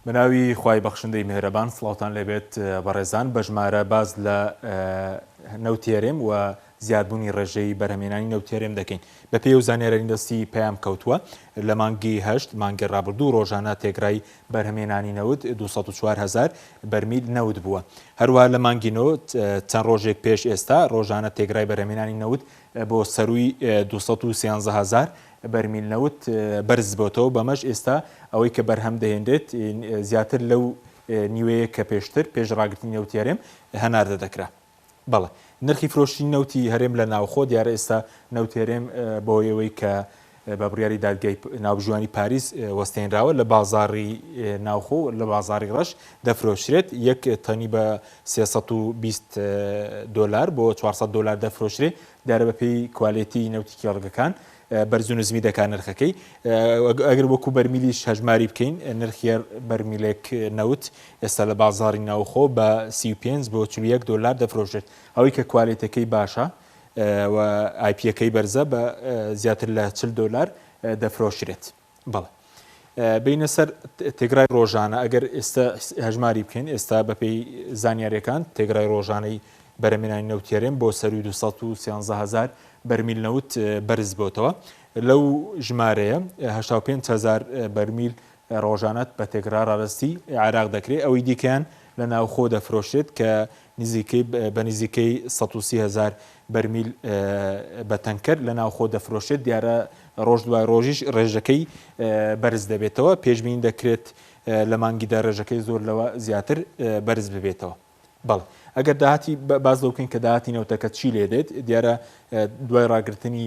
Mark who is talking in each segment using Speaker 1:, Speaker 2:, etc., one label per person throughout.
Speaker 1: بناوی خوای بەخشندەی میهرەبان سڵاوتان لێبێت بەڕێزان بە ژمارە باز لە نەوتێرێم و زیادبوونی ڕێژەی بەرهەمێنانی نەوتێرێم دەکەین بە پێی و زانێرەی دەستی پێیان کەوتووە لە مانگی هەشت مانگی ڕابردوو ڕۆژانە تێگرای بەرهەمێنانی نەوت 204,000 بەرمیل نەوت بووە. هەروەها لە مانگی نەوت چەند ڕۆژێک پێش ئێستا ڕۆژانە تێگرای بەرهەمێنانی نەوت بۆ سەرووی 213,000 بەرمیل نەوت بەرز بۆتەوە بەمەش ئێستا ئەوەی کە بەرهەم دەهێنرێت زیاتر لەو نیوەیە کە پێشتر پێش ڕاگررتنی نەوتێرێم هەناردە دەکرا. بەڵێ نرخی فرۆشتی نەوتی هەرێم لە ناوخۆ دیارە ئێستا نەوتێرێم بۆ ئەوەی کە بە بڕیاری دادگای ناوبژوانی پاریس وەستێنراوە لە بازاڕی ناوخۆ لە بازاڕی ڕەش دەفرۆشرێت یەک تەنی بە 320 دلار بۆ 400 دلار دەفرۆشرێت دیارە بەپێی کوالێتی نەوتی کێڵگەکان بەرز و نزمی دەکات نرخەکەی ئەگەر وەکو بەرمیلیش هەژماری بکەین نرخی بەرمیلێک نەوت ئێستا لە بازاڕی ناوخۆ بە 35 بۆ 41 دلار دەفرۆشرێت ئەوەی کە کوالێتەکەی باشە و آیپیەکەی بەرزە بە زیاتر لە 40 دلار دەفرۆشرێت. بەڵێ بینە سەر تێگرای ڕۆژانە ئەگەر ئێستا هەژماری بکەین ئێستا بەپێی زانیاریەکان تێگرای ڕۆژانەی بەرهەمێنانی نەوتێرێم بۆ سەرووی 213,000 بەرمیل نەوت بەرز بۆتەوە لەو ژمارەیە 85,000 بەرمیل ڕۆژانەت بە تێگرا ڕاڕستی عێراق دەکرێت ئەوەی دیکەیان لە ناوخۆ دەفرۆشرێت کە بە نزیکەی 130,000 بەرمیل بە تەنکەر لە ناوخۆ دەفرۆشێت دیارە ڕۆژ دوای ڕۆژیش ڕێژەکەی بەرز دەبێتەوە پێشبین دەکرێت لە مانگیدا ڕێژەکەی زۆر لەوە زیاتر بەرز ببێتەوە. بەڵێ ئەگەر داهاتی باز دەکەین کە داهاتی نەوتەکە چی لێ دێت دیارە دوای ڕاگررتنی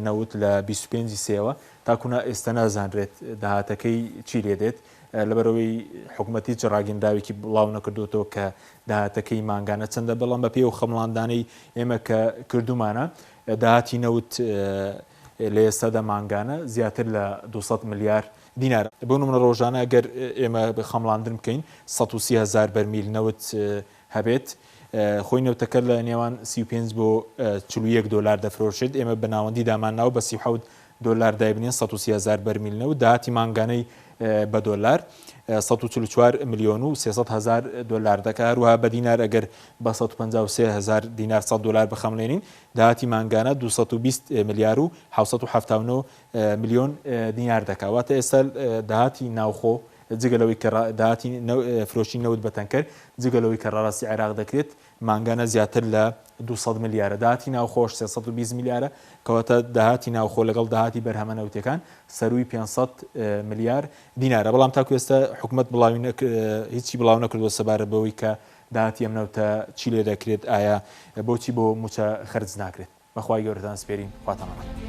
Speaker 1: نەوت لە 25 سێوە تاکونا ئێستا نازانرێت داهاتەکەی چی لێ دێت لەبەرەوەی حکوومەتی ڕاگەنداوێکی بڵاو نەکردوێتەوە کە داهاتەکەی ماگانە چەندە بەڵام بە پێ و خەمڵاندانەی ئێمە کە کردومانە داهاتی نەوت لە ئێستادا ماگانە زیاتر لە 200 ملیار دینار بۆ نمونە ڕۆژانە ئەگەر ئێمە خەمڵاندن بکەین 130,000 بەرمیل نەوت هەبێت خۆی نەوتەکە لە نێوان 35 بۆ 41 دلار دەفرۆشێت ئێمە بەناوەندی دامانناوە بە 37 دلار دایبنین 130,000 بەرمیل نەوت داهاتی ماگانەی بە دلار 144 میلیۆن و 300,000 دلار دەکات هەروەها بە دینار ئەگەر بە 153,000 دینار 100 دلار بخەمڵێنین داهاتی ماگانە 220 میلیار و 779 میلیۆن دینار دەکات واتە ئێستا داهاتی ناوخۆ جگەلەوەی کە داهاتی فرۆشی نەوت بە تەنکەر جگەلەوەی کە ڕاڕاستی عێراق دەکرێت ماگانە زیاتر لە 200 میلیارە داهاتی ناوخۆش 320 میلیارە کەواتە داهاتی ناوخۆ لەگەڵ داهاتی بەرهەمە نەوتەکان سەرووی 500 میلیار دینارە بەڵام تاکو ئێستا حکوومەت هیچی بڵاو نەکردووە سەبارەت بەوەی کە داهاتی ئەم نەوتە چی لێ دەکرێت ئایا بۆچی بۆ موچە خەرج ناکرێت بەخوای گەورەتان سپێرین خواتان